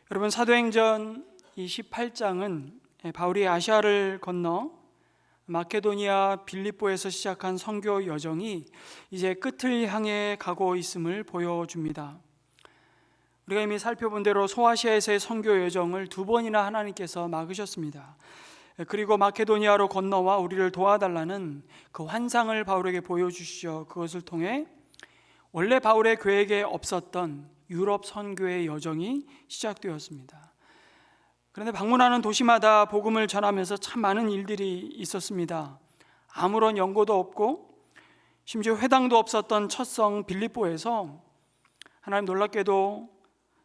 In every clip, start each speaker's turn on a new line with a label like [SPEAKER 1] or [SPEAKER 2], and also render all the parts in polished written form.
[SPEAKER 1] 여러분, 사도행전 28장은 바울이 아시아를 건너 마케도니아 빌립보에서 시작한 선교 여정이 이제 끝을 향해 가고 있음을 보여줍니다. 우리가 이미 살펴본 대로 소아시아에서의 선교 여정을 두 번이나 하나님께서 막으셨습니다. 그리고 마케도니아로 건너와 우리를 도와달라는 그 환상을 바울에게 보여주시죠. 그것을 통해 원래 바울의 계획에 없었던 유럽 선교의 여정이 시작되었습니다. 그런데 방문하는 도시마다 복음을 전하면서 참 많은 일들이 있었습니다. 아무런 연고도 없고 심지어 회당도 없었던 첫 성 빌립보에서 하나님 놀랍게도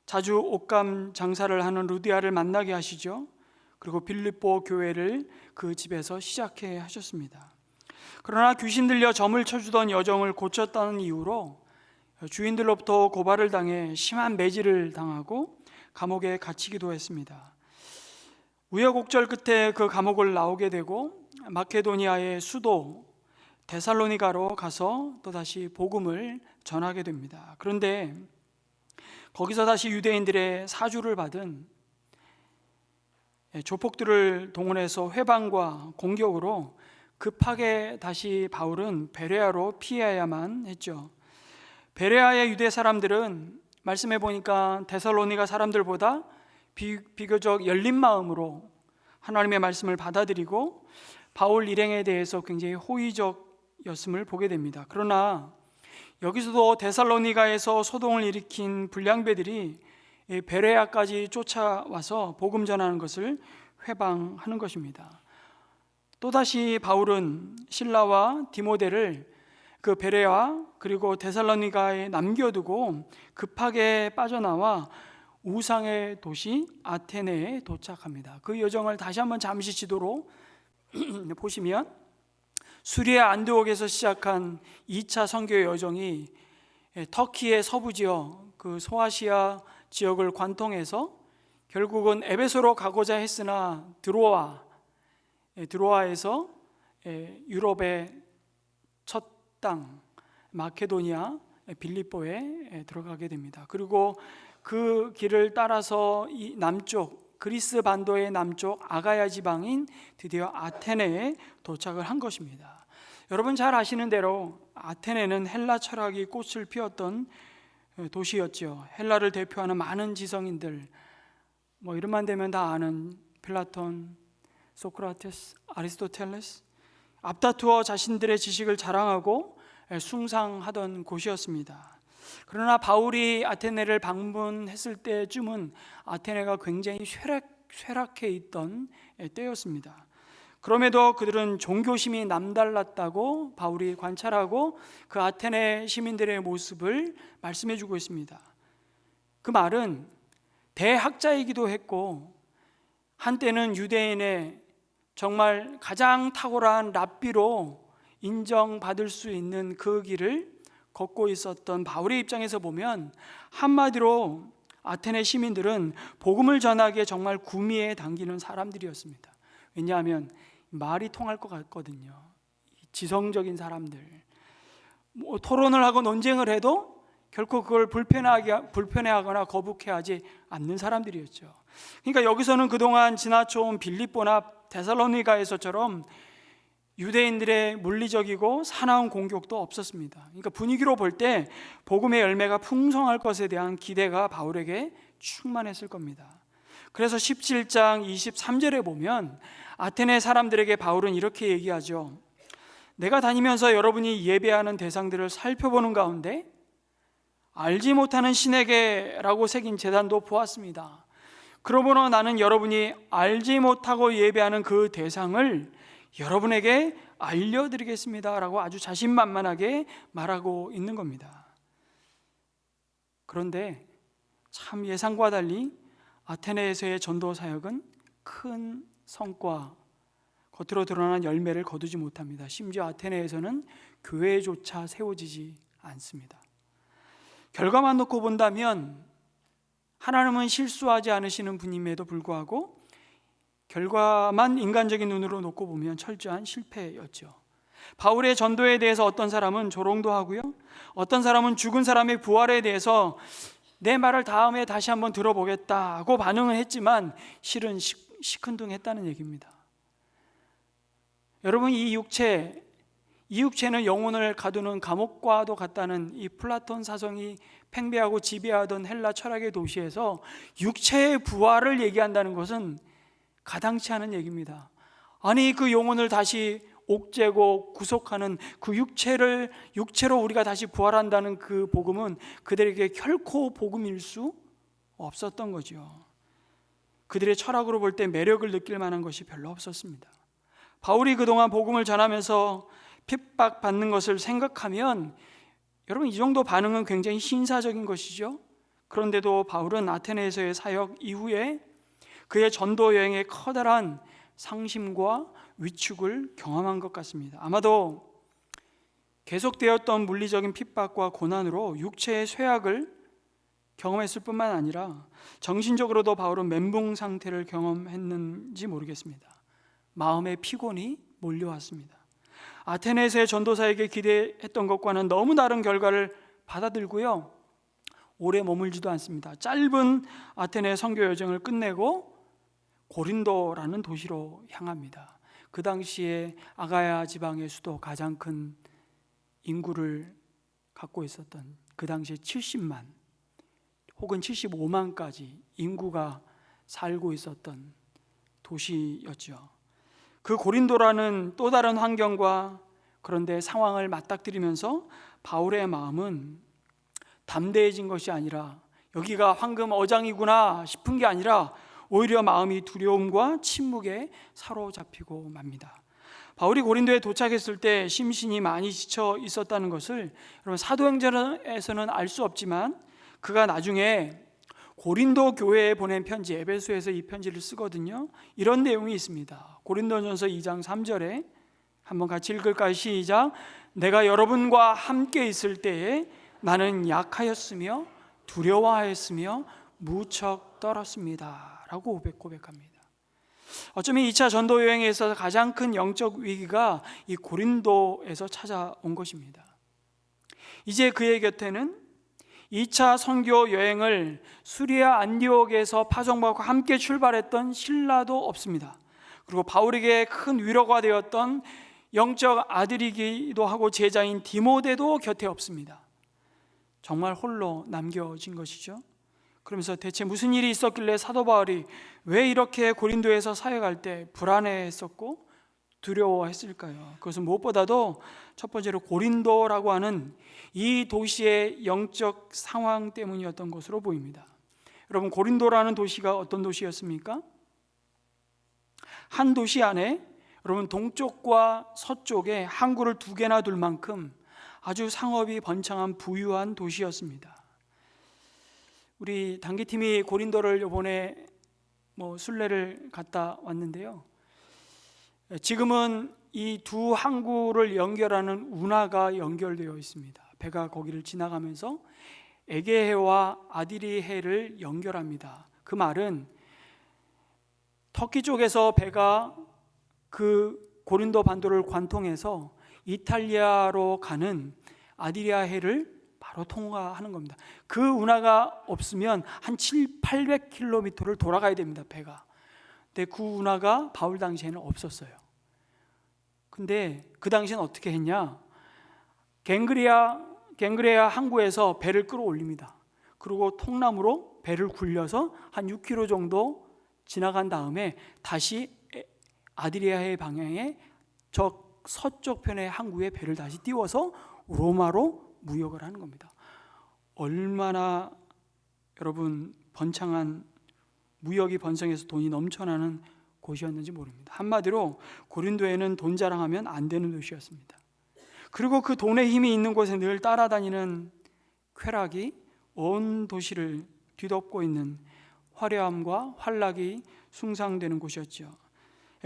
[SPEAKER 1] 자주 옷감 장사를 하는 루디아를 만나게 하시죠. 그리고 빌립보 교회를 그 집에서 시작해 하셨습니다. 그러나 귀신 들려 점을 쳐주던 여정을 고쳤다는 이유로 주인들로부터 고발을 당해 심한 매질을 당하고 감옥에 갇히기도 했습니다. 우여곡절 끝에 그 감옥을 나오게 되고 마케도니아의 수도 데살로니가로 가서 또다시 복음을 전하게 됩니다. 그런데 거기서 다시 유대인들의 사주를 받은 조폭들을 동원해서 회방과 공격으로 급하게 다시 바울은 베레아로 피해야만 했죠. 베레아의 유대 사람들은 말씀해 보니까 데살로니가 사람들보다 비교적 열린 마음으로 하나님의 말씀을 받아들이고 바울 일행에 대해서 굉장히 호의적이었음을 보게 됩니다. 그러나 여기서도 데살로니가에서 소동을 일으킨 불량배들이 베레아까지 쫓아와서 복음 전하는 것을 회방하는 것입니다. 또다시 바울은 실라와 디모데를 그 베레아 그리고 데살로니가에 남겨두고 급하게 빠져나와 우상의 도시 아테네에 도착합니다. 그 여정을 다시 한번 잠시 지도로 보시면 수리아 안디옥에서 시작한 2차 선교 여정이 터키의 서부 지역 그 소아시아 지역을 관통해서 결국은 에베소로 가고자 했으나 드로아에서 유럽의 첫 땅 마케도니아 빌립보에 들어가게 됩니다. 그리고 그 길을 따라서 이 남쪽 그리스 반도의 남쪽 아가야 지방인 드디어 아테네에 도착을 한 것입니다. 여러분 잘 아시는 대로 아테네는 헬라 철학이 꽃을 피웠던 도시였죠. 헬라를 대표하는 많은 지성인들 이름만 되면 다 아는 플라톤, 소크라테스, 아리스토텔레스 앞다투어 자신들의 지식을 자랑하고 숭상하던 곳이었습니다. 그러나 바울이 아테네를 방문했을 때쯤은 아테네가 굉장히 쇠락해 있던 때였습니다. 그럼에도 그들은 종교심이 남달랐다고 바울이 관찰하고 그 아테네 시민들의 모습을 말씀해 주고 있습니다. 그 말은 대학자이기도 했고 한때는 유대인의 정말 가장 탁월한 랍비로 인정받을 수 있는 그 길을 걷고 있었던 바울의 입장에서 보면 한마디로 아테네 시민들은 복음을 전하기에 정말 구미에 당기는 사람들이었습니다. 왜냐하면 말이 통할 것 같거든요. 지성적인 사람들 토론을 하고 논쟁을 해도 결코 그걸 불편해하거나 거북해하지 않는 사람들이었죠. 그러니까 여기서는 그동안 지나쳐온 빌립보나 데살로니가에서처럼 유대인들의 물리적이고 사나운 공격도 없었습니다. 그러니까 분위기로 볼 때 복음의 열매가 풍성할 것에 대한 기대가 바울에게 충만했을 겁니다. 그래서 17장 23절에 보면 아테네 사람들에게 바울은 이렇게 얘기하죠. 내가 다니면서 여러분이 예배하는 대상들을 살펴보는 가운데 알지 못하는 신에게라고 새긴 제단도 보았습니다. 그러므로 나는 여러분이 알지 못하고 예배하는 그 대상을 여러분에게 알려드리겠습니다 라고 아주 자신만만하게 말하고 있는 겁니다. 그런데 참 예상과 달리 아테네에서의 전도 사역은 큰 성과, 겉으로 드러난 열매를 거두지 못합니다. 심지어 아테네에서는 교회조차 세워지지 않습니다. 결과만 놓고 본다면 하나님은 실수하지 않으시는 분임에도 불구하고 결과만 인간적인 눈으로 놓고 보면 철저한 실패였죠. 바울의 전도에 대해서 어떤 사람은 조롱도 하고요, 어떤 사람은 죽은 사람의 부활에 대해서 내 말을 다음에 다시 한번 들어보겠다고 반응을 했지만 실은 시큰둥했다는 얘기입니다. 여러분, 이 육체는 영혼을 가두는 감옥과도 같다는 이 플라톤 사성이 팽배하고 지배하던 헬라 철학의 도시에서 육체의 부활을 얘기한다는 것은 가당치 않은 얘기입니다. 아니, 그 영혼을 다시 옥죄고 구속하는 그 육체로 우리가 다시 부활한다는 그 복음은 그들에게 결코 복음일 수 없었던 거죠. 그들의 철학으로 볼 때 매력을 느낄 만한 것이 별로 없었습니다. 바울이 그동안 복음을 전하면서 핍박받는 것을 생각하면 여러분, 이 정도 반응은 굉장히 신사적인 것이죠. 그런데도 바울은 아테네에서의 사역 이후에 그의 전도 여행에 커다란 상심과 위축을 경험한 것 같습니다. 아마도 계속되었던 물리적인 핍박과 고난으로 육체의 쇠약을 경험했을 뿐만 아니라 정신적으로도 바울은 멘붕 상태를 경험했는지 모르겠습니다. 마음의 피곤이 몰려왔습니다. 아테네에서의 전도사에게 기대했던 것과는 너무 다른 결과를 받아들고요, 오래 머물지도 않습니다. 짧은 아테네 선교 여정을 끝내고 고린도라는 도시로 향합니다. 그 당시에 아가야 지방의 수도, 가장 큰 인구를 갖고 있었던, 그 당시에 70만 혹은 75만까지 인구가 살고 있었던 도시였죠. 그 고린도라는 또 다른 환경과 그런데 상황을 맞닥뜨리면서 바울의 마음은 담대해진 것이 아니라, 여기가 황금 어장이구나 싶은 게 아니라 오히려 마음이 두려움과 침묵에 사로잡히고 맙니다. 바울이 고린도에 도착했을 때 심신이 많이 지쳐 있었다는 것을 여러분, 사도행전에서는 알 수 없지만 그가 나중에 고린도 교회에 보낸 편지, 에베소에서 이 편지를 쓰거든요. 이런 내용이 있습니다. 고린도전서 2장 3절에 한번 같이 읽을까요? 시작. 내가 여러분과 함께 있을 때에 나는 약하였으며 두려워하였으며 무척 떨었습니다 라고 고백합니다. 어쩌면 2차 전도 여행에 있어서 가장 큰 영적 위기가 이 고린도에서 찾아온 것입니다. 이제 그의 곁에는 2차 선교 여행을 수리아 안디옥에서 파송받고 함께 출발했던 신라도 없습니다. 그리고 바울에게 큰 위로가 되었던 영적 아들이기도 하고 제자인 디모데도 곁에 없습니다. 정말 홀로 남겨진 것이죠. 그러면서 대체 무슨 일이 있었길래 사도 바울이 왜 이렇게 고린도에서 사역할 때 불안해했었고 두려워했을까요? 그것은 무엇보다도 첫 번째로 고린도라고 하는 이 도시의 영적 상황 때문이었던 것으로 보입니다. 여러분, 고린도라는 도시가 어떤 도시였습니까? 한 도시 안에 여러분, 동쪽과 서쪽에 항구를 2개나 둘 만큼 아주 상업이 번창한 부유한 도시였습니다. 우리 단기팀이 고린도를 이번에 순례를 갔다 왔는데요, 지금은 이 두 항구를 연결하는 운하가 연결되어 있습니다. 배가 거기를 지나가면서 에게해와 아디리해를 연결합니다. 그 말은 터키 쪽에서 배가 그 고린도 반도를 관통해서 이탈리아로 가는 아디리아해를 바로 통과하는 겁니다. 그 운하가 없으면 한 700-800km를 돌아가야 됩니다, 배가. 근데 그 운하가 바울 당시에는 없었어요. 근데 그 당시에는 어떻게 했냐? 갱그레아 항구에서 배를 끌어올립니다. 그리고 통나무로 배를 굴려서 한 6km 정도 지나간 다음에 다시 아디리아해 방향에 저 서쪽 편의 항구에 배를 다시 띄워서 로마로 무역을 하는 겁니다. 얼마나 여러분 번창한 무역이 번성해서 돈이 넘쳐나는 곳이었는지 모릅니다. 한마디로 고린도에는 돈 자랑하면 안 되는 도시였습니다. 그리고 그 돈의 힘이 있는 곳에 늘 따라다니는 쾌락이 온 도시를 뒤덮고 있는 화려함과 환락이 숭상되는 곳이었죠.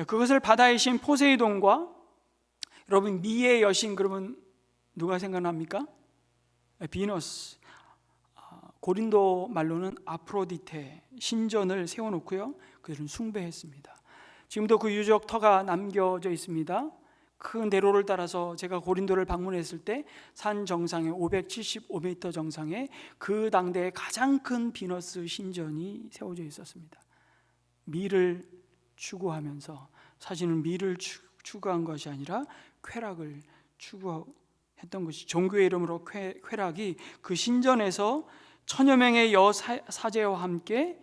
[SPEAKER 1] 그것을 바다의 신 포세이돈과 여러분 미의 여신, 그러면 누가 생각납니까? 비너스, 고린도 말로는 아프로디테 신전을 세워놓고요, 그들은 숭배했습니다. 지금도 그 유적 터가 남겨져 있습니다. 그 내로를 따라서 제가 고린도를 방문했을 때 산 정상에 575m 정상에 그 당대의 가장 큰 비너스 신전이 세워져 있었습니다. 미를 추구하면서, 사실은 미를 추구한 것이 아니라 쾌락을 추구했던 것이, 종교의 이름으로 쾌락이 그 신전에서 천여 명의 여사제와 함께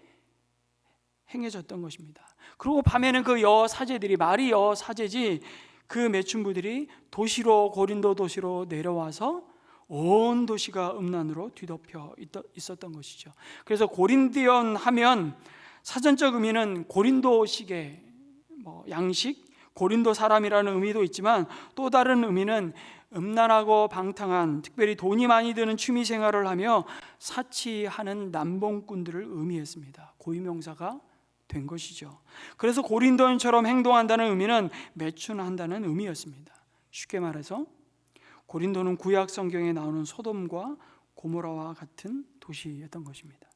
[SPEAKER 1] 행해졌던 것입니다. 그리고 밤에는 그 여사제들이, 말이 여사제지, 그 매춘부들이 도시로, 고린도 도시로 내려와서 온 도시가 음란으로 뒤덮여 있었던 것이죠. 그래서 고린디언 하면 사전적 의미는 고린도식의 양식, 고린도 사람이라는 의미도 있지만, 또 다른 의미는 음란하고 방탕한, 특별히 돈이 많이 드는 취미 생활을 하며 사치하는 남봉꾼들을 의미했습니다. 고유명사가 된 것이죠. 그래서 고린도인처럼 행동한다는 의미는 매춘한다는 의미였습니다. 쉽게 말해서 고린도는 구약 성경에 나오는 소돔과 고모라와 같은 도시였던 것입니다.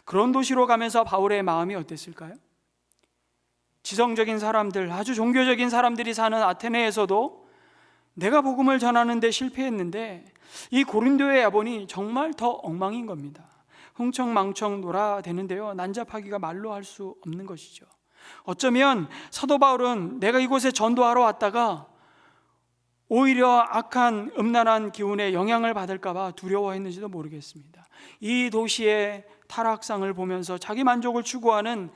[SPEAKER 1] 그런 도시로 가면서 바울의 마음이 어땠을까요? 지성적인 사람들, 아주 종교적인 사람들이 사는 아테네에서도 내가 복음을 전하는데 실패했는데, 이 고린도에 와보니 정말 더 엉망인 겁니다. 흥청망청 놀아대는데요, 난잡하기가 말로 할 수 없는 것이죠. 어쩌면 사도 바울은 내가 이곳에 전도하러 왔다가 오히려 악한 음란한 기운에 영향을 받을까 봐 두려워했는지도 모르겠습니다. 이 도시의 타락상을 보면서 자기 만족을 추구하는,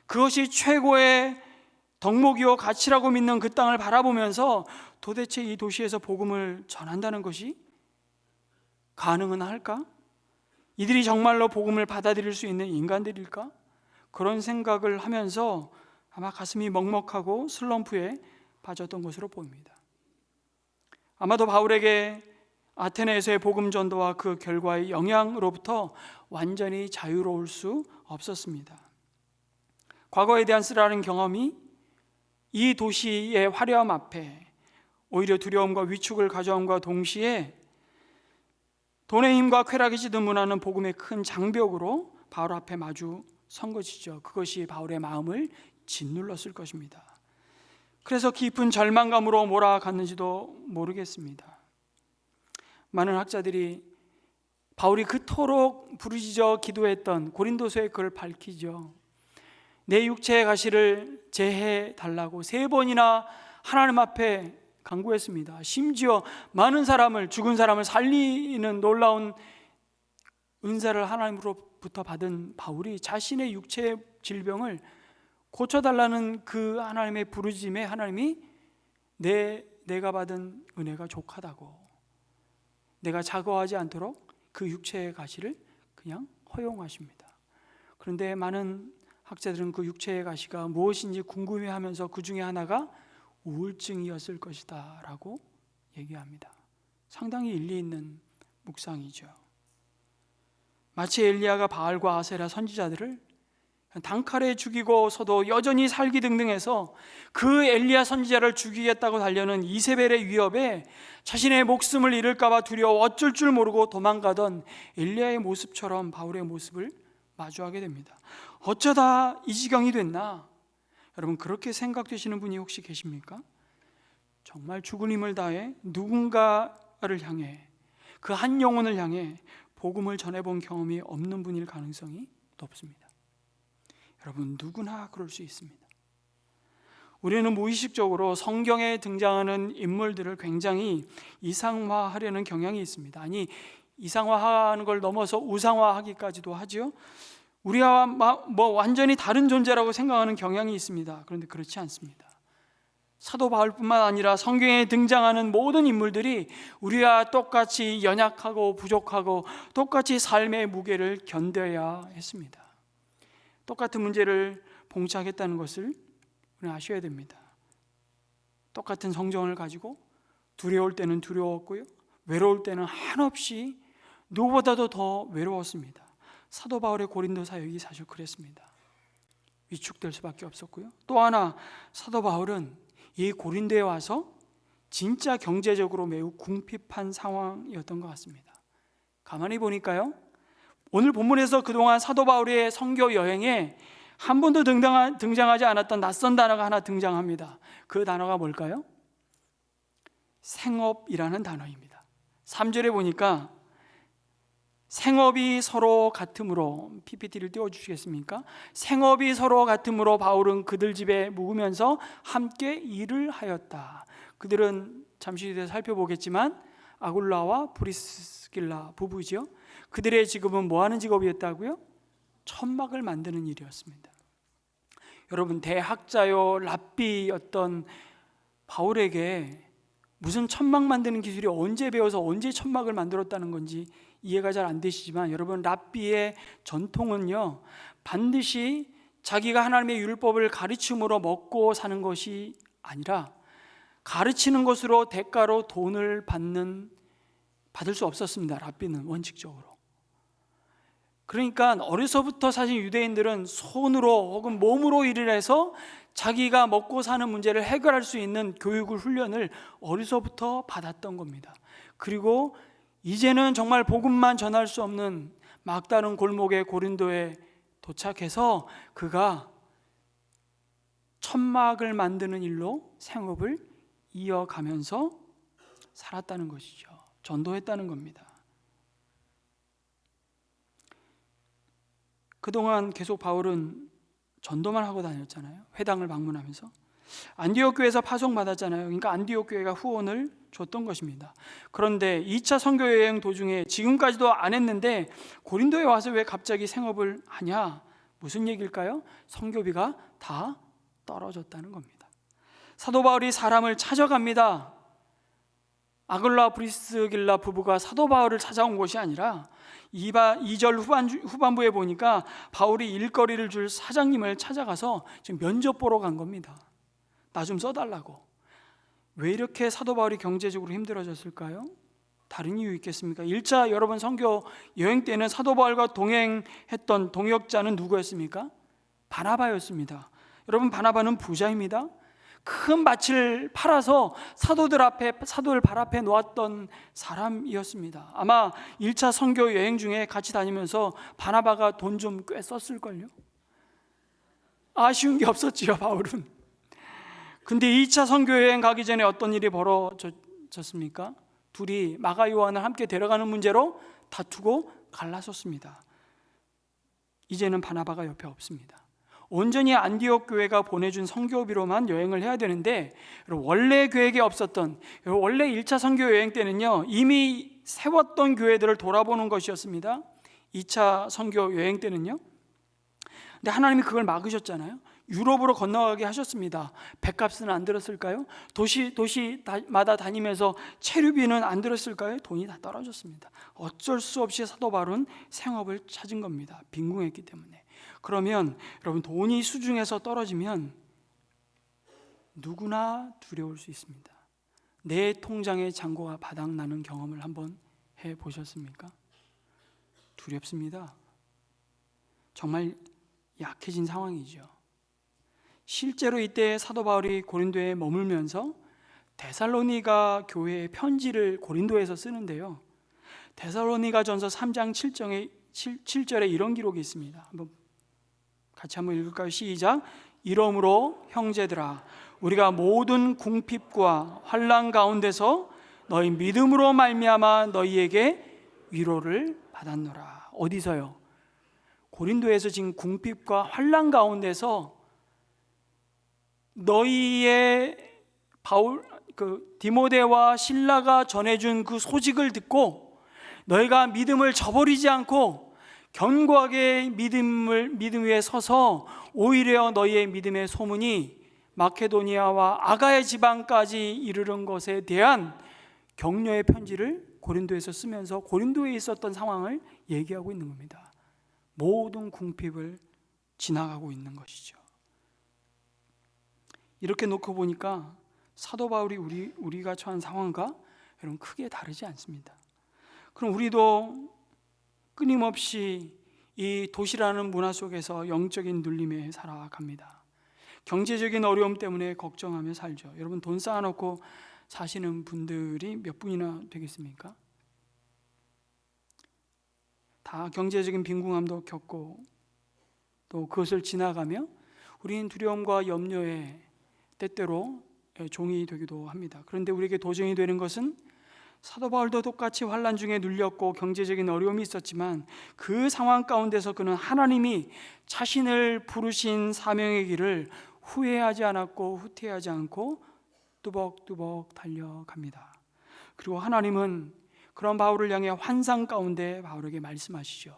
[SPEAKER 1] 그것이 최고의 덕목이요 가치라고 믿는 그 땅을 바라보면서 도대체 이 도시에서 복음을 전한다는 것이 가능은 할까? 이들이 정말로 복음을 받아들일 수 있는 인간들일까? 그런 생각을 하면서 아마 가슴이 먹먹하고 슬럼프에 빠졌던 것으로 보입니다. 아마도 바울에게 아테네에서의 복음 전도와 그 결과의 영향으로부터 완전히 자유로울 수 없었습니다. 과거에 대한 쓰라린 경험이 이 도시의 화려함 앞에 오히려 두려움과 위축을 가져옴과 동시에 돈의 힘과 쾌락이 찌든 문화는 복음의 큰 장벽으로 바울 앞에 마주 선 것이죠. 그것이 바울의 마음을 짓눌렀을 것입니다. 그래서 깊은 절망감으로 몰아갔는지도 모르겠습니다. 많은 학자들이 바울이 그토록 부르짖어 기도했던 고린도서에 그걸 밝히죠. 내 육체의 가시를 제해 달라고 3번이나 하나님 앞에 간구했습니다. 심지어 많은 사람을, 죽은 사람을 살리는 놀라운 은사를 하나님으로부터 받은 바울이 자신의 육체의 질병을 고쳐달라는 그 하나님의 부르짖음에 하나님이 내가 받은 은혜가 족하다고, 내가 작어하지 않도록 그 육체의 가시를 그냥 허용하십니다. 그런데 많은 학자들은 그 육체의 가시가 무엇인지 궁금해하면서 그 중에 하나가 우울증이었을 것이다 라고 얘기합니다. 상당히 일리 있는 묵상이죠. 마치 엘리야가 바알과 아세라 선지자들을 단칼에 죽이고서도 여전히 살기 등등해서 그 엘리야 선지자를 죽이겠다고 달려는 이세벨의 위협에 자신의 목숨을 잃을까 봐 두려워 어쩔 줄 모르고 도망가던 엘리야의 모습처럼 바울의 모습을 마주하게 됩니다. 어쩌다 이 지경이 됐나? 여러분, 그렇게 생각되시는 분이 혹시 계십니까? 정말 죽은 힘을 다해 누군가를 향해, 그 한 영혼을 향해 복음을 전해본 경험이 없는 분일 가능성이 높습니다. 여러분, 누구나 그럴 수 있습니다. 우리는 무의식적으로 성경에 등장하는 인물들을 굉장히 이상화하려는 경향이 있습니다. 아니, 이상화하는 걸 넘어서 우상화하기까지도 하죠. 우리와 완전히 다른 존재라고 생각하는 경향이 있습니다. 그런데 그렇지 않습니다. 사도 바울뿐만 아니라 성경에 등장하는 모든 인물들이 우리와 똑같이 연약하고 부족하고 똑같이 삶의 무게를 견뎌야 했습니다. 똑같은 문제를 봉착했다는 것을 우리는 아셔야 됩니다. 똑같은 성정을 가지고 두려울 때는 두려웠고요, 외로울 때는 한없이 누구보다도 더 외로웠습니다. 사도 바울의 고린도 사역이 사실 그랬습니다. 위축될 수밖에 없었고요. 또 하나, 사도 바울은 이 고린도에 와서 진짜 경제적으로 매우 궁핍한 상황이었던 것 같습니다. 가만히 보니까요, 오늘 본문에서 그동안 사도 바울의 선교 여행에 한 번도 등장하지 않았던 낯선 단어가 하나 등장합니다. 그 단어가 뭘까요? 생업이라는 단어입니다. 3절에 보니까 생업이 서로 같으므로, PPT를 띄워주시겠습니까? 생업이 서로 같으므로 바울은 그들 집에 묵으면서 함께 일을 하였다. 그들은 잠시 뒤에 살펴보겠지만 아굴라와 브리스길라 부부죠. 그들의 직업은 뭐하는 직업이었다고요? 천막을 만드는 일이었습니다. 여러분, 대학자요 랍비였던 바울에게 무슨 천막 만드는 기술이 언제 배워서 언제 천막을 만들었다는 건지 이해가 잘 안 되시지만, 여러분, 랍비의 전통은요, 반드시 자기가 하나님의 율법을 가르침으로 먹고 사는 것이 아니라 가르치는 것으로 대가로 돈을 받을 수 없었습니다. 랍비는 원칙적으로. 그러니까 어려서부터 사실 유대인들은 손으로 혹은 몸으로 일을 해서 자기가 먹고 사는 문제를 해결할 수 있는 교육을, 훈련을 어려서부터 받았던 겁니다. 그리고 이제는 정말 복음만 전할 수 없는 막다른 골목의 고린도에 도착해서 그가 천막을 만드는 일로 생업을 이어가면서 살았다는 것이죠. 전도했다는 겁니다. 그동안 계속 바울은 전도만 하고 다녔잖아요. 회당을 방문하면서 안디옥 교회에서 파송받았잖아요. 그러니까 안디옥 교회가 후원을 줬던 것입니다. 그런데 2차 선교 여행 도중에 지금까지도 안 했는데 고린도에 와서 왜 갑자기 생업을 하냐? 무슨 얘기일까요? 선교비가 다 떨어졌다는 겁니다. 사도 바울이 사람을 찾아갑니다. 아글라 브리스길라 부부가 사도 바울을 찾아온 것이 아니라 2절 후반부에 보니까 바울이 일거리를 줄 사장님을 찾아가서 지금 면접 보러 간 겁니다. 나 좀 써달라고. 왜 이렇게 사도 바울이 경제적으로 힘들어졌을까요? 다른 이유 있겠습니까? 1차 여러분 선교 여행 때는 사도 바울과 동행했던 동역자는 누구였습니까? 바나바였습니다. 여러분, 바나바는 부자입니다. 큰 밭을 팔아서 사도들 발 앞에 놓았던 사람이었습니다. 아마 1차 선교 여행 중에 같이 다니면서 바나바가 돈 좀 꽤 썼을걸요. 아쉬운 게 없었지요, 바울은. 근데 2차 선교 여행 가기 전에 어떤 일이 벌어졌습니까? 둘이 마가 요한을 함께 데려가는 문제로 다투고 갈라섰습니다. 이제는 바나바가 옆에 없습니다. 온전히 안디옥 교회가 보내준 선교비로만 여행을 해야 되는데, 원래 계획에 없었던, 원래 1차 선교 여행 때는요, 이미 세웠던 교회들을 돌아보는 것이었습니다. 2차 선교 여행 때는요. 근데 하나님이 그걸 막으셨잖아요. 유럽으로 건너가게 하셨습니다. 백값은 안 들었을까요? 도시마다 다니면서 체류비는 안 들었을까요? 돈이 다 떨어졌습니다. 어쩔 수 없이 사도 바울은 생업을 찾은 겁니다. 빈궁했기 때문에. 그러면 여러분, 돈이 수중에서 떨어지면 누구나 두려울 수 있습니다. 내 통장의 잔고가 바닥나는 경험을 한번 해보셨습니까? 두렵습니다. 정말 약해진 상황이죠. 실제로 이때 사도 바울이 고린도에 머물면서 데살로니가 교회에 편지를 고린도에서 쓰는데요, 데살로니가 전서 3장 7절에 이런 기록이 있습니다. 같이 한번 읽을까요? 시작. 이러므로 형제들아, 우리가 모든 궁핍과 환난 가운데서 너희 믿음으로 말미암아 너희에게 위로를 받았노라. 어디서요? 고린도에서 지금 궁핍과 환난 가운데서 너희의 디모데와 실라가 전해준 그 소식을 듣고 너희가 믿음을 저버리지 않고 견고하게 믿음 위에 서서 오히려 너희의 믿음의 소문이 마케도니아와 아가야 지방까지 이르는 것에 대한 격려의 편지를 고린도에서 쓰면서 고린도에 있었던 상황을 얘기하고 있는 겁니다. 모든 궁핍을 지나가고 있는 것이죠. 이렇게 놓고 보니까 사도 바울이 우리가 처한 상황과 여러분 크게 다르지 않습니다. 그럼 우리도 끊임없이 이 도시라는 문화 속에서 영적인 눌림에 살아갑니다. 경제적인 어려움 때문에 걱정하며 살죠. 여러분, 돈 쌓아놓고 사시는 분들이 몇 분이나 되겠습니까? 다 경제적인 빈궁함도 겪고 또 그것을 지나가며 우리는 두려움과 염려에 때때로 종이 되기도 합니다. 그런데 우리에게 도전이 되는 것은 사도 바울도 똑같이 환난 중에 눌렸고 경제적인 어려움이 있었지만 그 상황 가운데서 그는 하나님이 자신을 부르신 사명의 길을 후회하지 않았고 후퇴하지 않고 뚜벅뚜벅 달려갑니다. 그리고 하나님은 그런 바울을 향해 환상 가운데 바울에게 말씀하시죠.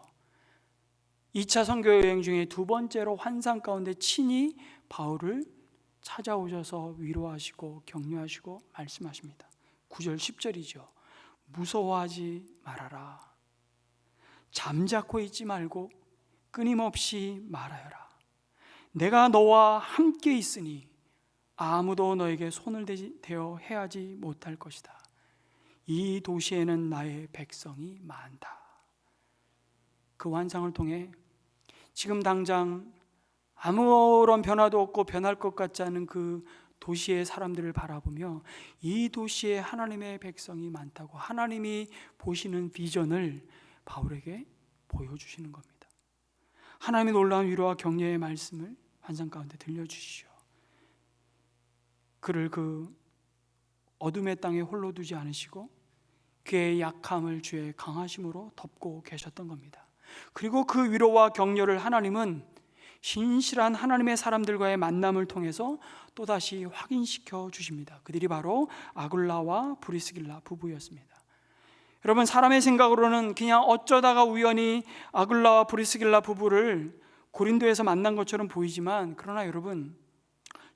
[SPEAKER 1] 2차 선교 여행 중에 두 번째로 환상 가운데 친히 바울을 찾아오셔서 위로하시고 격려하시고 말씀하십니다. 9절 10절이죠. 무서워하지 말아라. 잠자코 있지 말고 끊임없이 말하여라. 내가 너와 함께 있으니 아무도 너에게 손을 대어 해하지 못할 것이다. 이 도시에는 나의 백성이 많다. 그 환상을 통해 지금 당장 아무런 변화도 없고 변할 것 같지 않은 그 도시의 사람들을 바라보며 이 도시에 하나님의 백성이 많다고 하나님이 보시는 비전을 바울에게 보여주시는 겁니다. 하나님의 놀라운 위로와 격려의 말씀을 환상 가운데 들려주시죠. 그를 그 어둠의 땅에 홀로 두지 않으시고 그의 약함을 주의 강하심으로 덮고 계셨던 겁니다. 그리고 그 위로와 격려를 하나님은 신실한 하나님의 사람들과의 만남을 통해서 또다시 확인시켜 주십니다. 그들이 바로 아굴라와 브리스길라 부부였습니다. 여러분, 사람의 생각으로는 그냥 어쩌다가 우연히 아굴라와 브리스길라 부부를 고린도에서 만난 것처럼 보이지만, 그러나 여러분,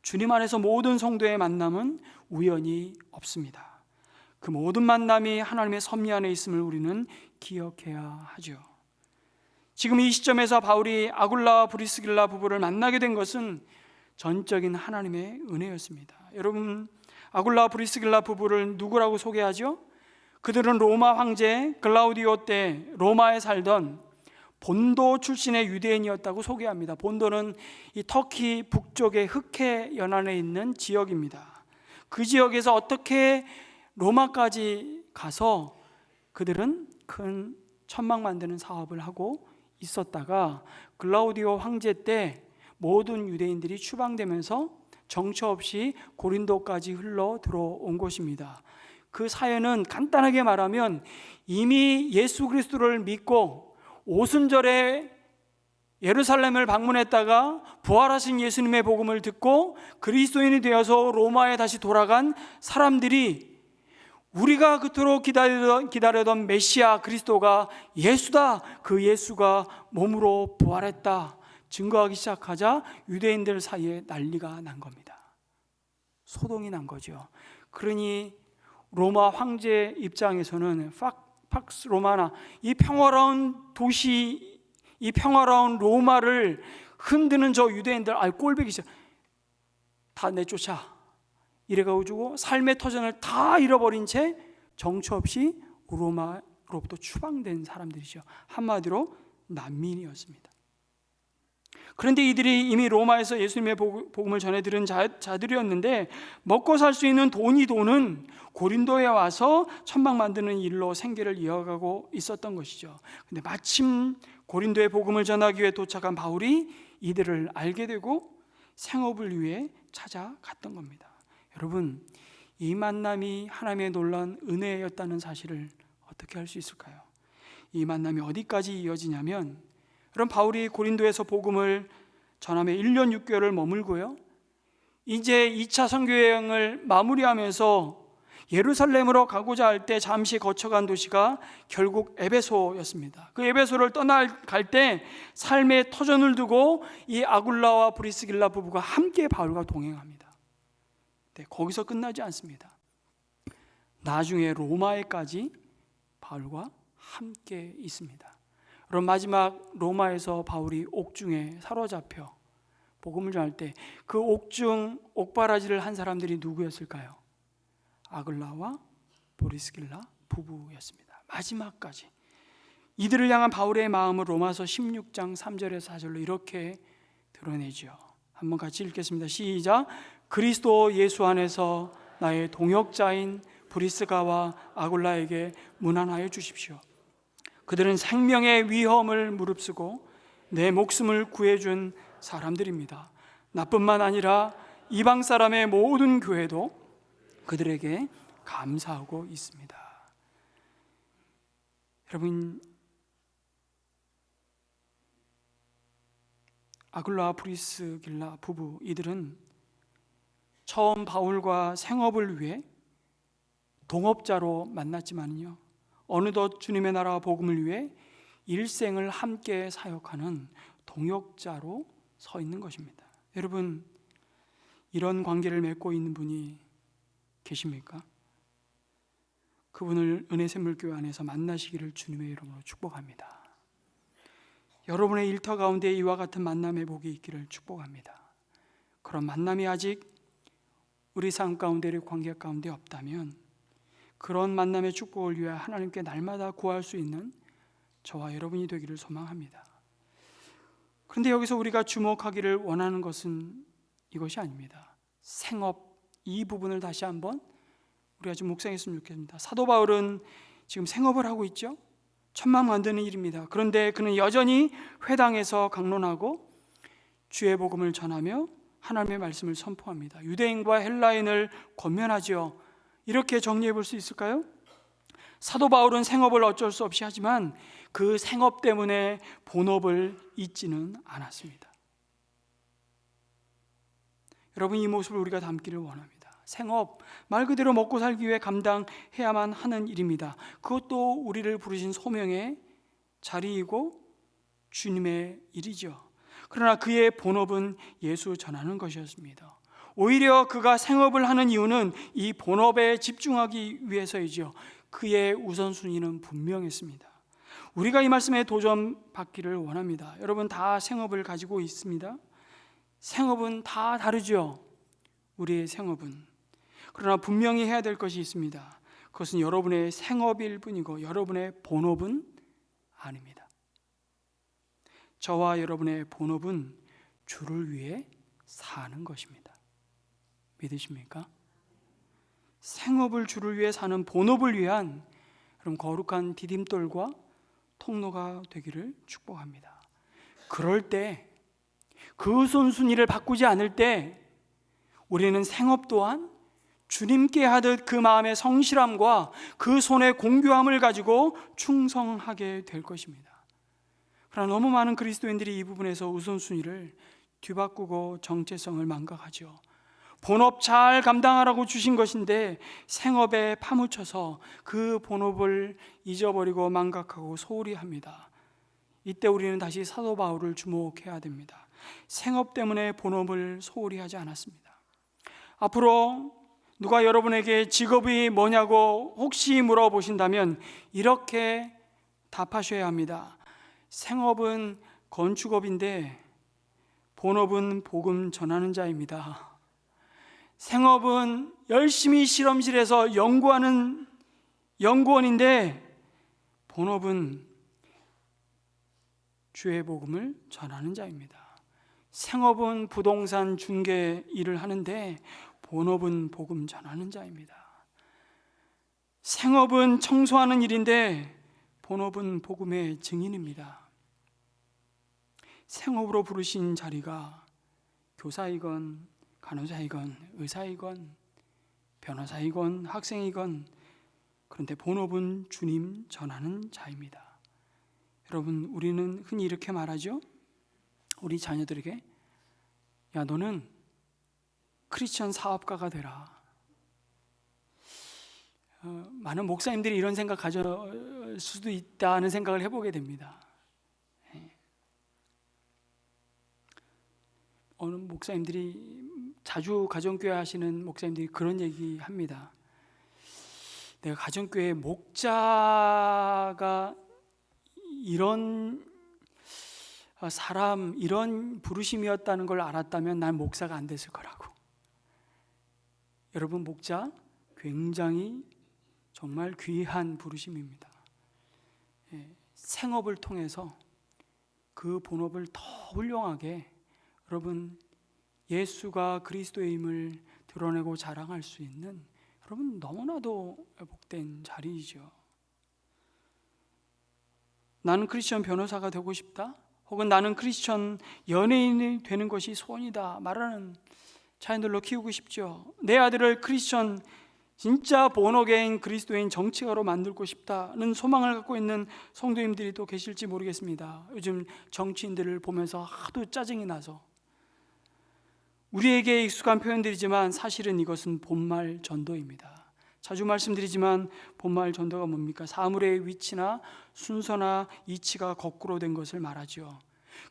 [SPEAKER 1] 주님 안에서 모든 성도의 만남은 우연이 없습니다. 그 모든 만남이 하나님의 섭리 안에 있음을 우리는 기억해야 하죠. 지금 이 시점에서 바울이 아굴라와 브리스길라 부부를 만나게 된 것은 전적인 하나님의 은혜였습니다. 여러분, 아굴라와 브리스길라 부부를 누구라고 소개하죠? 그들은 로마 황제 글라우디오 때 로마에 살던 본도 출신의 유대인이었다고 소개합니다. 본도는 이 터키 북쪽의 흑해 연안에 있는 지역입니다. 그 지역에서 어떻게 로마까지 가서 그들은 큰 천막 만드는 사업을 하고 있었다가 글라우디오 황제 때 모든 유대인들이 추방되면서 정처 없이 고린도까지 흘러 들어온 것입니다. 그 사연은 간단하게 말하면 이미 예수 그리스도를 믿고 오순절에 예루살렘을 방문했다가 부활하신 예수님의 복음을 듣고 그리스도인이 되어서 로마에 다시 돌아간 사람들이 우리가 그토록 기다리던 메시아 그리스도가 예수다, 그 예수가 몸으로 부활했다 증거하기 시작하자 유대인들 사이에 난리가 난 겁니다. 소동이 난 거죠. 그러니 로마 황제 입장에서는 팍스 로마나, 이 평화로운 도시, 이 평화로운 로마를 흔드는 저 유대인들, 꼴보기 싫어, 다 내쫓아 이래가지고 삶의 터전을 다 잃어버린 채 정처 없이 로마로부터 추방된 사람들이죠. 한마디로 난민이었습니다. 그런데 이들이 이미 로마에서 예수님의 복음을 전해 들은 자들이었는데 먹고 살 수 있는 돈은 고린도에 와서 천막 만드는 일로 생계를 이어가고 있었던 것이죠. 근데 마침 고린도의 복음을 전하기 위해 도착한 바울이 이들을 알게 되고 생업을 위해 찾아갔던 겁니다. 여러분, 이 만남이 하나님의 놀라운 은혜였다는 사실을 어떻게 알 수 있을까요? 이 만남이 어디까지 이어지냐면, 그럼 바울이 고린도에서 복음을 전하며 1년 6개월을 머물고요, 이제 2차 선교 여행을 마무리하면서 예루살렘으로 가고자 할 때 잠시 거쳐간 도시가 결국 에베소였습니다. 그 에베소를 떠나갈 때 삶의 터전을 두고 이 아굴라와 브리스길라 부부가 함께 바울과 동행합니다. 네, 거기서 끝나지 않습니다. 나중에 로마에까지 바울과 함께 있습니다. 그럼 마지막 로마에서 바울이 옥중에 사로잡혀 복음을 전할 때 그 옥중 옥바라지를 한 사람들이 누구였을까요? 아글라와 브리스길라 부부였습니다. 마지막까지 이들을 향한 바울의 마음을 로마서 16장 3절에서 4절로 이렇게 드러내죠. 한번 같이 읽겠습니다. 시작. 그리스도 예수 안에서 나의 동역자인 브리스가와 아굴라에게 문안하여 주십시오. 그들은 생명의 위험을 무릅쓰고 내 목숨을 구해준 사람들입니다. 나뿐만 아니라 이방 사람의 모든 교회도 그들에게 감사하고 있습니다. 여러분, 아굴라 프리스길라 부부, 이들은 처음 바울과 생업을 위해 동업자로 만났지만요, 어느덧 주님의 나라 복음을 위해 일생을 함께 사역하는 동역자로 서 있는 것입니다. 여러분, 이런 관계를 맺고 있는 분이 계십니까? 그분을 은혜샘물교회 안에서 만나시기를 주님의 이름으로 축복합니다. 여러분의 일터 가운데 이와 같은 만남의 복이 있기를 축복합니다. 그런 만남이 아직 우리 삶 가운데, 우리 관계 가운데 없다면 그런 만남의 축복을 위해 하나님께 날마다 구할 수 있는 저와 여러분이 되기를 소망합니다. 그런데 여기서 우리가 주목하기를 원하는 것은 이것이 아닙니다. 생업, 이 부분을 다시 한번 우리가 좀 묵상했으면 좋겠습니다. 사도 바울은 지금 생업을 하고 있죠. 천만 만드는 일입니다. 그런데 그는 여전히 회당에서 강론하고 주의 복음을 전하며 하나님의 말씀을 선포합니다. 유대인과 헬라인을 권면하지요. 이렇게 정리해 볼 수 있을까요? 사도 바울은 생업을 어쩔 수 없이 하지만 그 생업 때문에 본업을 잊지는 않았습니다. 여러분, 이 모습을 우리가 담기를 원합니다. 생업, 말 그대로 먹고 살기 위해 감당해야만 하는 일입니다. 그것도 우리를 부르신 소명의 자리이고 주님의 일이죠. 그러나 그의 본업은 예수 전하는 것이었습니다. 오히려 그가 생업을 하는 이유는 이 본업에 집중하기 위해서이죠. 그의 우선순위는 분명했습니다. 우리가 이 말씀에 도전받기를 원합니다. 여러분, 다 생업을 가지고 있습니다. 생업은 다 다르죠. 우리의 생업은. 그러나 분명히 해야 될 것이 있습니다. 그것은 여러분의 생업일 뿐이고 여러분의 본업은 아닙니다. 저와 여러분의 본업은 주를 위해 사는 것입니다. 믿으십니까? 생업을 주를 위해 사는 본업을 위한 그럼 거룩한 디딤돌과 통로가 되기를 축복합니다. 그럴 때, 그 선순위를 바꾸지 않을 때 우리는 생업 또한 주님께 하듯 그 마음의 성실함과 그 손의 공교함을 가지고 충성하게 될 것입니다. 그러나 너무 많은 그리스도인들이 이 부분에서 우선순위를 뒤바꾸고 정체성을 망각하죠. 본업 잘 감당하라고 주신 것인데 생업에 파묻혀서 그 본업을 잊어버리고 망각하고 소홀히 합니다. 이때 우리는 다시 사도 바울을 주목해야 됩니다. 생업 때문에 본업을 소홀히 하지 않았습니다. 앞으로 누가 여러분에게 직업이 뭐냐고 혹시 물어보신다면 이렇게 답하셔야 합니다. 생업은 건축업인데 본업은 복음 전하는 자입니다. 생업은 열심히 실험실에서 연구하는 연구원인데 본업은 주의 복음을 전하는 자입니다. 생업은 부동산 중개 일을 하는데 본업은 복음 전하는 자입니다. 생업은 청소하는 일인데 본업은 복음의 증인입니다. 생업으로 부르신 자리가 교사이건 간호사이건 의사이건 변호사이건 학생이건, 그런데 본업은 주님 전하는 자입니다. 여러분, 우리는 흔히 이렇게 말하죠. 우리 자녀들에게, 야, 너는 크리스천 사업가가 되라. 많은 목사님들이 이런 생각 가질 수도 있다는 생각을 해보게 됩니다. 어느 목사님들이, 자주 가정교회 하시는 목사님들이 그런 얘기 합니다. 내가 가정교회 목자가 이런 사람, 이런 부르심이었다는 걸 알았다면 난 목사가 안 됐을 거라고. 여러분, 목자 굉장히 정말 귀한 부르심입니다. 생업을 통해서 그 본업을 더 훌륭하게, 여러분, 예수가 그리스도임을 드러내고 자랑할 수 있는, 여러분, 너무나도 복된 자리이죠. 나는 크리스천 변호사가 되고 싶다, 혹은 나는 크리스천 연예인이 되는 것이 소원이다 말하는 자녀들로 키우고 싶죠. 내 아들을 크리스천, 진짜 본어게인 그리스도인 정치가로 만들고 싶다는 소망을 갖고 있는 성도님들이 또 계실지 모르겠습니다. 요즘 정치인들을 보면서 하도 짜증이 나서. 우리에게 익숙한 표현들이지만 사실은 이것은 본말 전도입니다. 자주 말씀드리지만 본말 전도가 뭡니까? 사물의 위치나 순서나 이치가 거꾸로 된 것을 말하죠.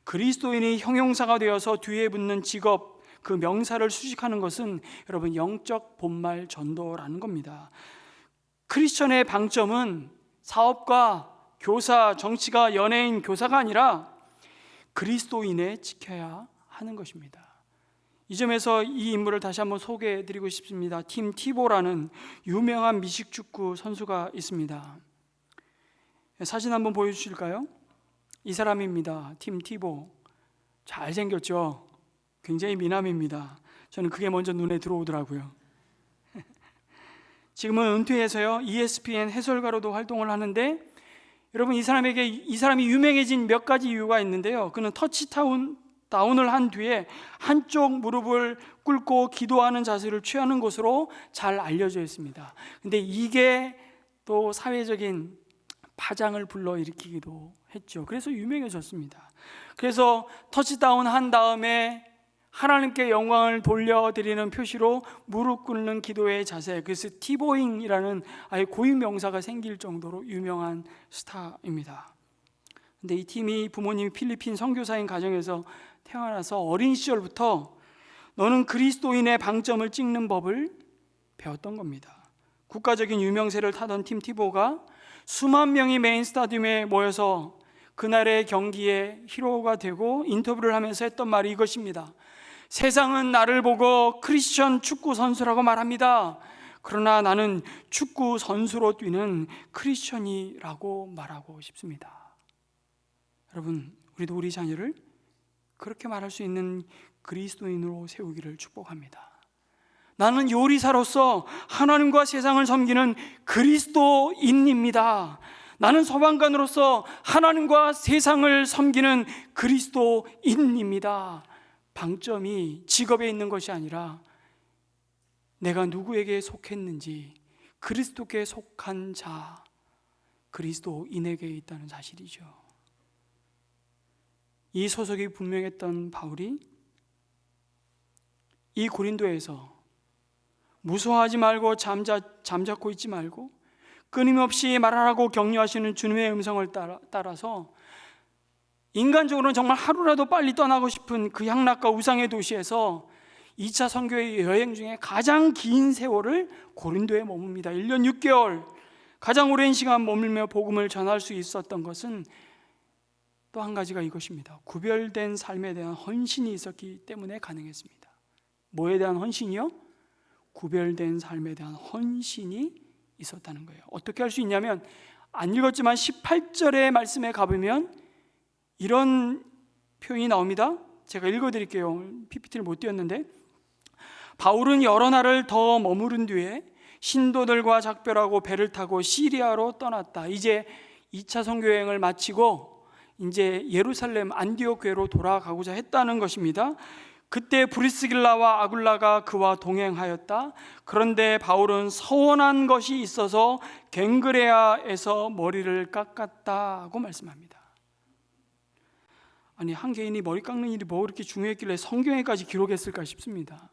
[SPEAKER 1] 그리스도인이 형용사가 되어서 뒤에 붙는 직업, 그 명사를 수식하는 것은 여러분 영적 본말 전도라는 겁니다. 크리스천의 방점은 사업가, 교사, 정치가, 연예인, 교사가 아니라 그리스도인에 지켜야 하는 것입니다. 이 점에서 이 인물을 다시 한번 소개해드리고 싶습니다. 팀 티보라는 유명한 미식축구 선수가 있습니다. 사진 한번 보여주실까요? 이 사람입니다. 팀 티보. 잘생겼죠? 굉장히 미남입니다. 저는 그게 먼저 눈에 들어오더라고요. 지금은 은퇴해서요 ESPN 해설가로도 활동을 하는데, 여러분 이 사람이 유명해진 몇 가지 이유가 있는데요. 그는 터치다운을 한 뒤에 한쪽 무릎을 꿇고 기도하는 자세를 취하는 것으로 잘 알려져 있습니다. 근데 이게 또 사회적인 파장을 불러일으키기도 했죠. 그래서 유명해졌습니다. 그래서 터치다운 한 다음에 하나님께 영광을 돌려드리는 표시로 무릎 꿇는 기도의 자세, 그래서 티보잉이라는 아예 고유 명사가 생길 정도로 유명한 스타입니다. 근데 이 팀이 부모님이 필리핀 선교사인 가정에서 태어나서 어린 시절부터 너는 그리스도인의 방점을 찍는 법을 배웠던 겁니다. 국가적인 유명세를 타던 팀 티보가 수만 명이 메인 스타디움에 모여서 그날의 경기에 히로가 되고 인터뷰를 하면서 했던 말이 이것입니다. 세상은 나를 보고 크리스천 축구 선수라고 말합니다. 그러나 나는 축구 선수로 뛰는 크리스천이라고 말하고 싶습니다. 여러분, 우리도 우리 자녀를 그렇게 말할 수 있는 그리스도인으로 세우기를 축복합니다. 나는 요리사로서 하나님과 세상을 섬기는 그리스도인입니다. 나는 소방관으로서 하나님과 세상을 섬기는 그리스도인입니다. 방점이 직업에 있는 것이 아니라 내가 누구에게 속했는지, 그리스도께 속한 자, 그리스도인에게 있다는 사실이죠. 이 소속이 분명했던 바울이 이 고린도에서 무서워하지 말고 잠자코 있지 말고 끊임없이 말하라고 격려하시는 주님의 음성을 따라서 인간적으로는 정말 하루라도 빨리 떠나고 싶은 그 향락과 우상의 도시에서 2차 선교의 여행 중에 가장 긴 세월을 고린도에 머뭅니다. 1년 6개월, 가장 오랜 시간 머물며 복음을 전할 수 있었던 것은 또 한 가지가 이것입니다. 구별된 삶에 대한 헌신이 있었기 때문에 가능했습니다. 뭐에 대한 헌신이요? 구별된 삶에 대한 헌신이 있었다는 거예요. 어떻게 할 수 있냐면, 안 읽었지만 18절의 말씀에 가보면 이런 표현이 나옵니다. 제가 읽어드릴게요. PPT를 못 띄웠는데, 바울은 여러 날을 더 머무른 뒤에 신도들과 작별하고 배를 타고 시리아로 떠났다. 이제 2차 선교여행을 마치고 이제 예루살렘 안디옥 교회로 돌아가고자 했다는 것입니다. 그때 브리스길라와 아굴라가 그와 동행하였다. 그런데 바울은 서원한 것이 있어서 갱그레아에서 머리를 깎았다고 말씀합니다. 아니, 한 개인이 머리 깎는 일이 뭐 그렇게 중요했길래 성경에까지 기록했을까 싶습니다.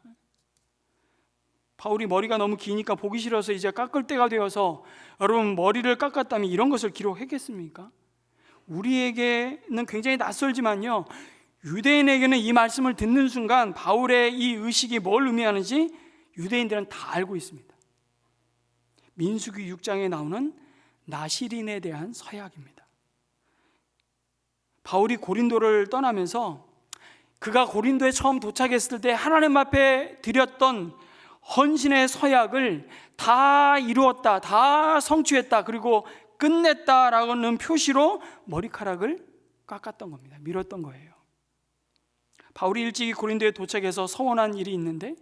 [SPEAKER 1] 바울이 머리가 너무 기니까 보기 싫어서 이제 깎을 때가 되어서 여러분 머리를 깎았다면 이런 것을 기록했겠습니까? 우리에게는 굉장히 낯설지만요, 유대인에게는 이 말씀을 듣는 순간 바울의 이 의식이 뭘 의미하는지 유대인들은 다 알고 있습니다. 민수기 6장에 나오는 나시린에 대한 서약입니다. 바울이 고린도를 떠나면서 그가 고린도에 처음 도착했을 때 하나님 앞에 드렸던 헌신의 서약을 다 이루었다, 다 성취했다, 그리고 끝냈다라는 표시로 머리카락을 깎았던 겁니다. 밀었던 거예요. 바울이 일찍이 고린도에 도착해서 서원한 일이 있는데,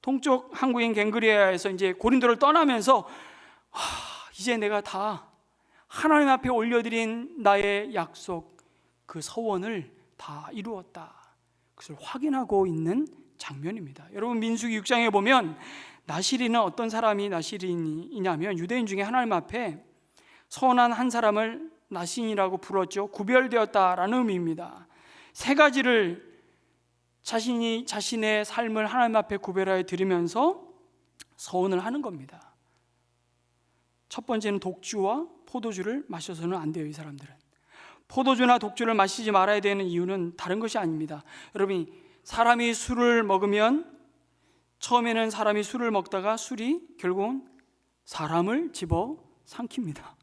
[SPEAKER 1] 동쪽 항구인 갱그레아에서 이제 고린도를 떠나면서 이제 내가 다 하나님 앞에 올려드린 나의 약속, 그 서원을 다 이루었다, 그것을 확인하고 있는 장면입니다. 여러분, 민수기 6장에 보면 나시린은 어떤 사람이 나시린이냐면 유대인 중에 하나님 앞에 선한 한 사람을 나신이라고 불렀죠. 구별되었다라는 의미입니다. 세 가지를 자신의 삶을 하나님 앞에 구별하여 드리면서 서원을 하는 겁니다. 첫 번째는 독주와 포도주를 마셔서는 안 돼요. 이 사람들은 포도주나 독주를 마시지 말아야 되는 이유는 다른 것이 아닙니다. 여러분이 사람이 술을 먹으면 처음에는 사람이 술을 먹다가 술이 결국은 사람을 집어 삼킵니다.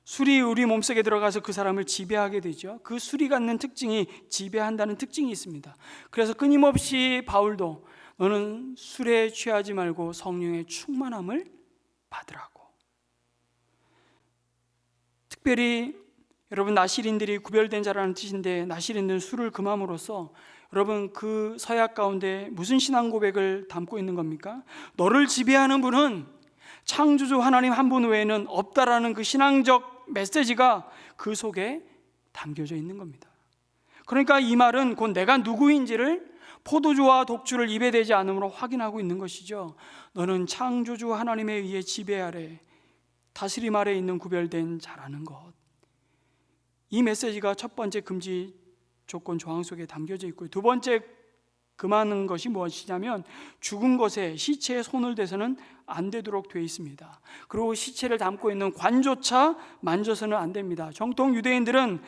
[SPEAKER 1] 술이 우리 몸속에 들어가서 그 사람을 지배하게 되죠. 그 술이 갖는 특징이 지배한다는 특징이 있습니다. 그래서 끊임없이 바울도 너는 술에 취하지 말고 성령의 충만함을 받으라고. 특별히 여러분, 나시린들이 구별된 자라는 뜻인데 나시린들은 술을 금함으로써 여러분 그 서약 가운데 무슨 신앙 고백을 담고 있는 겁니까? 너를 지배하는 분은 창조주 하나님 한 분 외에는 없다라는 그 신앙적 메시지가 그 속에 담겨져 있는 겁니다. 그러니까 이 말은 곧 내가 누구인지를 포도주와 독주를 입에 대지 않음으로 확인하고 있는 것이죠. 너는 창조주 하나님에 의해 지배 아래 다스림 아래 있는 구별된 자라는 것. 이 메시지가 첫 번째 금지 조건 조항 속에 담겨져 있고요. 두 번째 금하는 것이 무엇이냐면 죽은 것에 시체에 손을 대서는 안 되도록 되어 있습니다. 그리고 시체를 담고 있는 관조차 만져서는 안 됩니다. 정통 유대인들은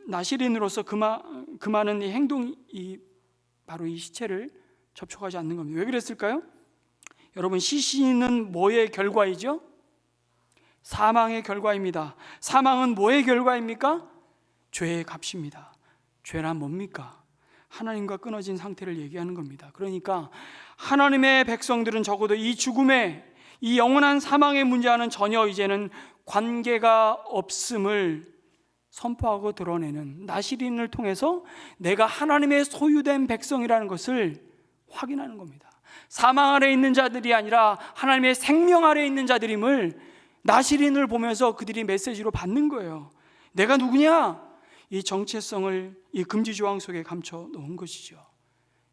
[SPEAKER 1] 나시린으로서 금하는 이 행동이 바로 이 시체를 접촉하지 않는 겁니다. 왜 그랬을까요? 여러분, 시신은 뭐의 결과이죠? 사망의 결과입니다. 사망은 뭐의 결과입니까? 죄의 값입니다. 죄란 뭡니까? 하나님과 끊어진 상태를 얘기하는 겁니다. 그러니까 하나님의 백성들은 적어도 이 죽음의, 이 영원한 사망의 문제와는 전혀 이제는 관계가 없음을 선포하고 드러내는 나시린을 통해서 내가 하나님의 소유된 백성이라는 것을 확인하는 겁니다. 사망 아래 있는 자들이 아니라 하나님의 생명 아래 있는 자들임을 나시린을 보면서 그들이 메시지로 받는 거예요. 내가 누구냐? 이 정체성을 이 금지 조항 속에 감춰 놓은 것이죠.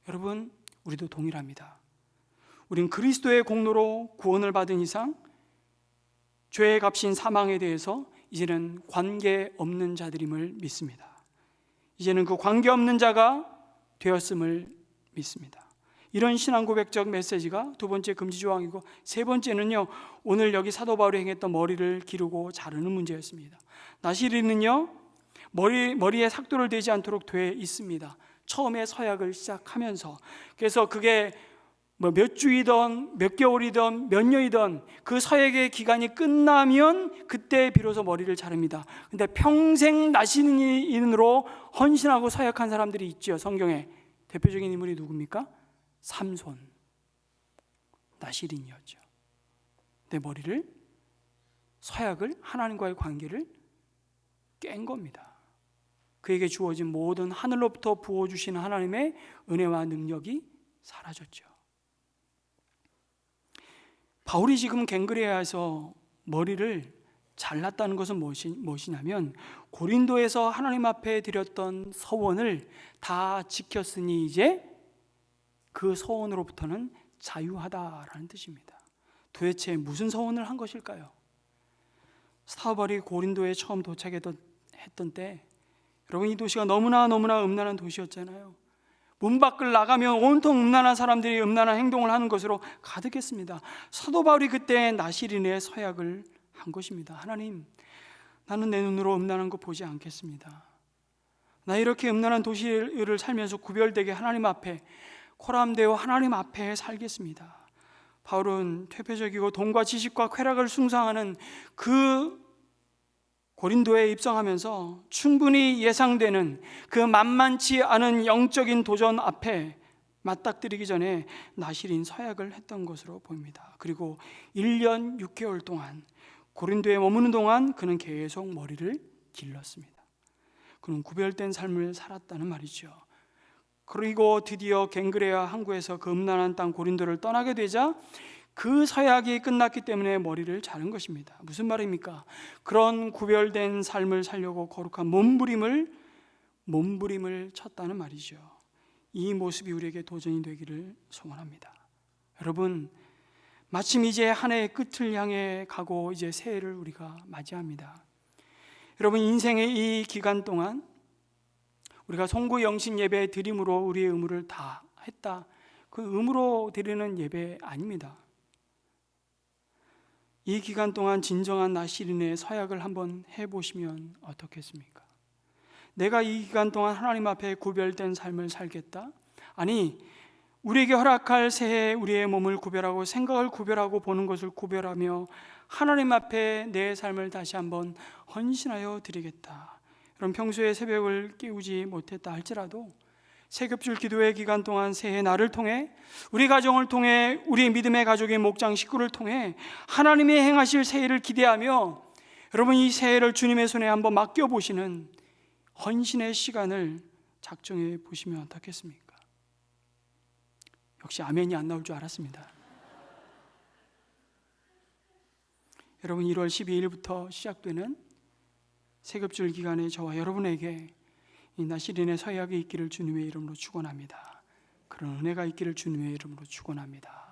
[SPEAKER 1] 여러분, 우리도 동일합니다. 우린 그리스도의 공로로 구원을 받은 이상 죄의 값인 사망에 대해서 이제는 관계없는 자들임을 믿습니다. 이제는 그 관계없는 자가 되었음을 믿습니다. 이런 신앙 고백적 메시지가 두 번째 금지 조항이고, 세 번째는요, 오늘 여기 사도 바울이 행했던 머리를 기르고 자르는 문제였습니다. 나시린은요, 머리에 삭도를 대지 않도록 돼 있습니다. 처음에 서약을 시작하면서. 그래서 그게 몇 주이든 몇 개월이든 몇 년이든 그 서약의 기간이 끝나면 그때 비로소 머리를 자릅니다. 근데 평생 나시린으로 헌신하고 서약한 사람들이 있죠. 성경에 대표적인 인물이 누굽니까? 삼손, 나시린이었죠. 내 머리를, 서약을, 하나님과의 관계를 깬 겁니다. 그에게 주어진 모든 하늘로부터 부어주시는 하나님의 은혜와 능력이 사라졌죠. 바울이 지금 갱그레아에서 머리를 잘랐다는 것은 무엇이냐면 고린도에서 하나님 앞에 드렸던 서원을 다 지켰으니 이제 그 서원으로부터는 자유하다라는 뜻입니다. 도대체 무슨 서원을 한 것일까요? 사도 바울이 고린도에 처음 도착했던 때, 여러분, 이 도시가 너무나 음란한 도시였잖아요. 문 밖을 나가면 온통 음란한 사람들이 음란한 행동을 하는 것으로 가득했습니다. 사도 바울이 그때 나시린의 서약을 한 것입니다. 하나님, 나는 내 눈으로 음란한 거 보지 않겠습니다. 나 이렇게 음란한 도시를 살면서 구별되게 하나님 앞에 코람되어 하나님 앞에 살겠습니다. 바울은 퇴폐적이고 돈과 지식과 쾌락을 숭상하는 그 고린도에 입성하면서 충분히 예상되는 그 만만치 않은 영적인 도전 앞에 맞닥뜨리기 전에 나시린 서약을 했던 것으로 보입니다. 그리고 1년 6개월 동안 고린도에 머무는 동안 그는 계속 머리를 길렀습니다. 그는 구별된 삶을 살았다는 말이죠. 그리고 드디어 갱그레아 항구에서 그 음란한 땅 고린도를 떠나게 되자 그 서약이 끝났기 때문에 머리를 자른 것입니다. 무슨 말입니까? 그런 구별된 삶을 살려고 거룩한 몸부림을 쳤다는 말이죠. 이 모습이 우리에게 도전이 되기를 소원합니다. 여러분, 마침 이제 한 해의 끝을 향해 가고 이제 새해를 우리가 맞이합니다. 여러분, 인생의 이 기간 동안 우리가 송구 영신 예배 드림으로 우리의 의무를 다 했다, 그 의무로 드리는 예배 아닙니다. 이 기간 동안 진정한 나시린의 서약을 한번 해보시면 어떻겠습니까? 내가 이 기간 동안 하나님 앞에 구별된 삶을 살겠다? 아니, 우리에게 허락할 새해 우리의 몸을 구별하고 생각을 구별하고 보는 것을 구별하며 하나님 앞에 내 삶을 다시 한번 헌신하여 드리겠다. 여러분, 평소에 새벽을 깨우지 못했다 할지라도 새벽줄 기도의 기간 동안 새해 나를 통해, 우리 가정을 통해, 우리 믿음의 가족인 목장 식구를 통해 하나님이 행하실 새해를 기대하며 여러분, 이 새해를 주님의 손에 한번 맡겨보시는 헌신의 시간을 작정해 보시면 어떻겠습니까? 역시 아멘이 안 나올 줄 알았습니다. 여러분, 1월 12일부터 시작되는 세급줄 기간에 저와 여러분에게 이 나시린의 서약이 있기를 주님의 이름으로 축원합니다. 그런 은혜가 있기를 주님의 이름으로 축원합니다.